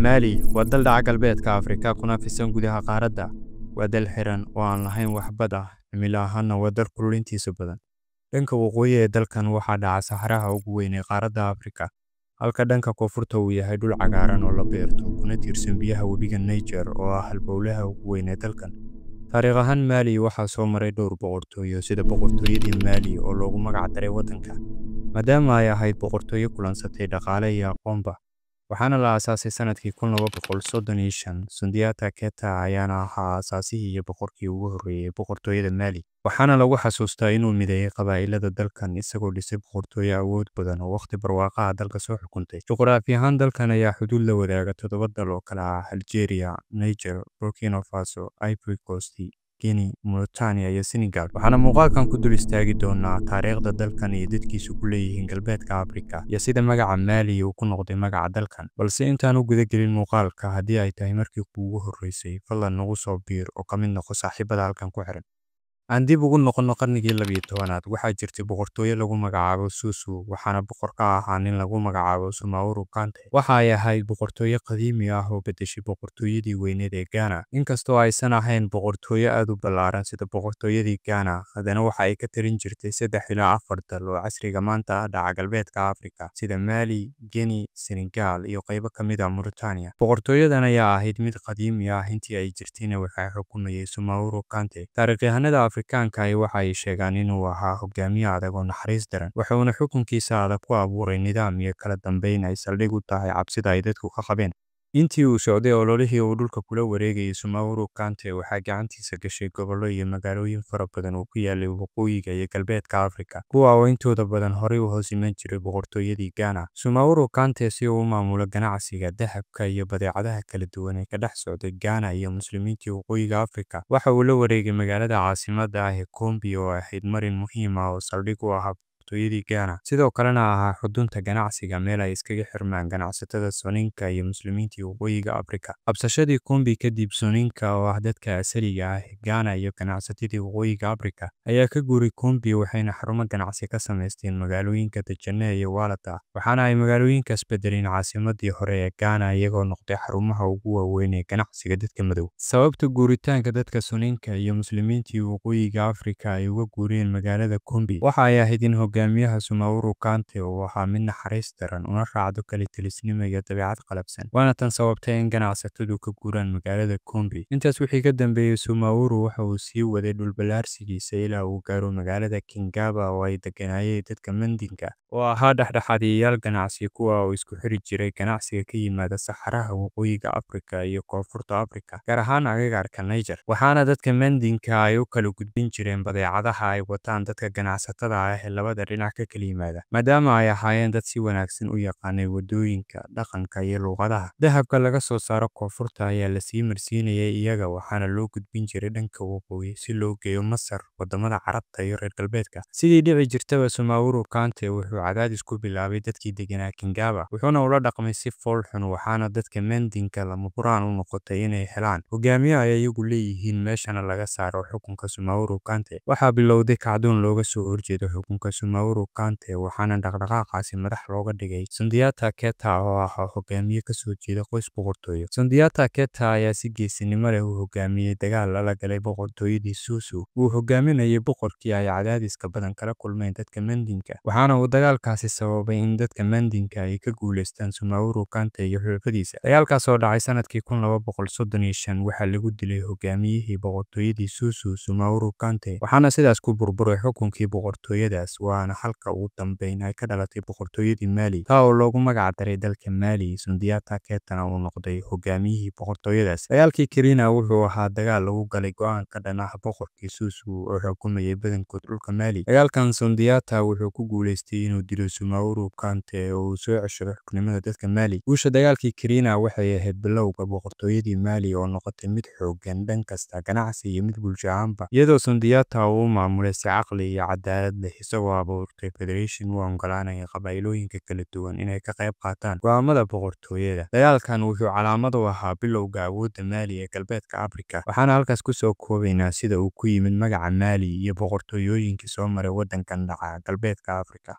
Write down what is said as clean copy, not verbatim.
Mali waa dal dhaca galbeedka Afrika kuna fidsan gudaha qaaradda. Waa dal xiran oo aan lahayn wax bad ah, cimilo ahaanna waa dal kululintiisa badan. Dhanka waqooyi ee dalkan waxaa dhaca saxaraha ugu weyn ee qaaradda Afrika, halka dhanka koonfurta uu yahay dhul cagaaran oo la beerto, kuna tiirsan biyaha webiga Niger oo ah halbowlaha ugu weyn ee dalkan. Taariikh ahaan Mali waxaa soo maray dhowr boqortooyo sida boqortooyadii Mali oo loogu magac daray waddanka, maadaama ay ahayd boqortooyo kulansatay dhaqaale iyo aqoonba. waxaana la aasaasay sanadkii 1235. Sundiata Keita ayaana ahaa aasaasihii iyo boqorkii ugu horreeyay boqortooyada Mali, waxaana lagu xasuustaa inuu mideeyay qabaa'ilada dalkan isagoo dhisay boqortooyo awood badan oo waqti barwaaqaha dalka soo xukuntay. Juqraafi ahaan dalkan ayaa xuduud la wadaaga 7 dal oo kala ah Algeria, Niger, Burkina Faso, Ivory Coast, Guinea, Mauritania iyo Senegal. waxaana muuqaalkan ku dul istaagi doonaa taariikhda dalkan iyo dadkiisu ku leeyihiin galbeedka Afrika iyo sida magaca Mali uu ku noqday magaca dalkan. Balse intaan u guda gelin muuqaalka, haddii ay tahay markii kuugu horreysay, fadlan nagu soo biir oo ka mid noqo saaxiibada halkan ku xiran. aan dib ugu noqono qarnigii 12aad, waxaa jirtay boqortooyo lagu magacaabo Susu, waxaana boqor ka ahaa nin lagu magacaabo Soumaoro Kante. waxa ay ahayd boqortooyo qadiimi ah oo bedeshay boqortooyadii weyneed ee Ghana. inkastoo aysan ahayn boqortooyo aad u ballaaran sida boqortooyadii Ghana, haddana waxa ay ka tarin jirtay 3 ilaa 4 dal oo casriga maanta ah dhaca galbeedka Afrika sida Mali, Guinea, Senegal iyo qaybo ka mid ah Mauritania. boqortooyadan ayaa ahayd mid qadiimi ah, intii ay jirtayna waxaa xukumayay Soumaoro Kante. taariikhyahanada Afrikaanka waxa ay sheegaan inuu ahaa hogaamiye adag oo naxariis daran, wuxuuna xukunkiisa adag ku abuuray nidaam iyo kala dambeyn ay saldhig u tahay cabsida ay dadku ka qabeen. intii uu socday ololihii uu dhulka kula wareegayay, Soumaoro Kante waxaa gacantiisa gashay gobollo iyo magaalooyin fara badan oo ku yaalay waqooyiga iyo galbeedka Afrika, kuwa oo intooda badan horey u hoos iman jiray boqortooyadii Ghana. Soumaoro Kante si uu u maamulo ganacsiga, dahabka iyo badeecadaha kala duwan ee ka dhex socday Ghana iyo muslimiintii waqooyiga Afrika, waxa uu la wareegay magaalada caasimadda ah ee Kombi oo ahayd marin muhiim ah oo saldhig u ahaa boqortooyadii Ghana, sidoo kalena ahaa xudunta ganacsiga, meel ay iskaga xirmaan ganacsatada Soninka iyo muslimiintii waqooyiga Afrika. qabsashadii Kombi kadib, Soninka oo ah dadka asaliga ah ee Ghana iyo ganacsatadii waqooyiga Afrika ayaa ka guuray Kombi, waxayna xarumo ganacsi ka samaysteen magaalooyinka Dajane iyo Walata, waxaana ay magaalooyinkaas bedeleen caasimadii hore ee Ghana iyagoo noqday xarumaha ugu waaweyn ee ganacsiga dadka madow. sababta guuritaanka dadka Soninka iyo muslimiintii waqooyiga Afrika ay uga guureen magaalada Kombi waxa ay ahayd in hogaamiyaha Soumaoro Kante uu ahaa mid naxariis daran una raacdo kalitalisnimo iyo dabeecad qalafsan, waana tan sababtay in ganacsatadu ka guuraan magaalada Kombi. intaas wixii ka dambeeyay, Soumaoro waxa uu sii waday dhulballaarsigiisa ilaa uu gaaro magaalada Kingaba oo ay degganaayeen dadka Mandinka oo ahaa dhexdhexaadiyayaal ganacsi, kuwa oo isku xiri jiray ganacsiga ka yimaada saxaraha waqooyiga Afrika iyo koonfurta Afrika, gaar ahaan agagaarka Niger. waxaana dadka Mandinka ay u kala gudbin jireen badeecadaha ay wataan dadka ganacsatada ah ee labada dhinac ka kala yimaada, maadaama ay ahaayeen dad si wanaagsan u yaqaanay wadooyinka, dhaqanka iyo luqadaha. dahabka laga soo saaro koonfurta ayaa la sii marsiinayay iyaga, waxaana loo gudbin jiray dhanka waqooyi si loo geeyo Masar, wadamada Carabta iyo reer galbeedka. sidii dhici jirtaba, Soumaoro Kante wuxuu cadaadis ku bilaabay dadkii deganaa Kingaba, wuxuuna ula dhaqmay si fool xun, waxaana dadka Mandinka lama huraan u noqotay inay helaan hogaamiye ay iyagu leeyihiin, meeshana laga saaro xukunka Soumaoro Kante. waxaa bilowday kacdoon looga soo horjeedo xukunka Soumaoro Kante, waxaana dhaqdhaqaaqaasi madax looga dhigay Sundiata Keita oo ahaa hogaamiye ka soo jeeda qoys boqortooyo. Sundiata Keita ayaa si geesinimo leh u hogaamiyey dagaal lala galay boqortooyadii Susu uu hogaaminayay boqorkii ay cadaadiska badan kala kulmeen dadka Mandinka, waxaana uu dagaalkaasi sababay in dadka Mandinka ay ka guuleystaan Soumaoro Kante iyo xulafadiisa. dagaalkaas oo dhacay sanadkii 1235 waxaa lagu dilay hogaamiyihii boqortooyadii Susu, Soumaoro Kante, waxaana sidaas ku burburay xukunkii boqortooyadaas, waana halka ugu dambeyn ay ka dhalatay boqortooyadii Mali, taa oo loogu magac daray dalka Mali. Sundiata Keita uu noqday hogaamiyihii boqortooyadaas. dagaalkii Kirina wuxuu ahaa dagaal lagu galay go'aan ka dhan ah boqorkii Susu oo xukumayay badankood dhulka Mali. dagaalkan, Sundiata wuxuu ku guuleystay inuu dilo Soumaoro Kante oo uu soo ceshado xuknimada dadka Mali. guusha dagaalkii Kirina waxay ahayd bilowga boqortooyadii Mali oo noqotay mid xooggan dhan kasta, ganacsi iyo mid bulsho ahaanba, iyadoo Sundiata uu maamulay si caqli iyo cadaalad leh, isagoo abuurtay federation u oggolaanaya qabaa'ilooyinka kala duwan inay ka qayb qaataan go'aamada boqortooyada. dagaalkan wuxuu calaamad u ahaa bilowga awoodda Mali ee galbeedka Afrika, waxaana halkaas ku soo koobaynaa sida uu ku yimid magaca Mali iyo boqortooyooyinkii soo maray waddankan dhaca galbeedka Afrika.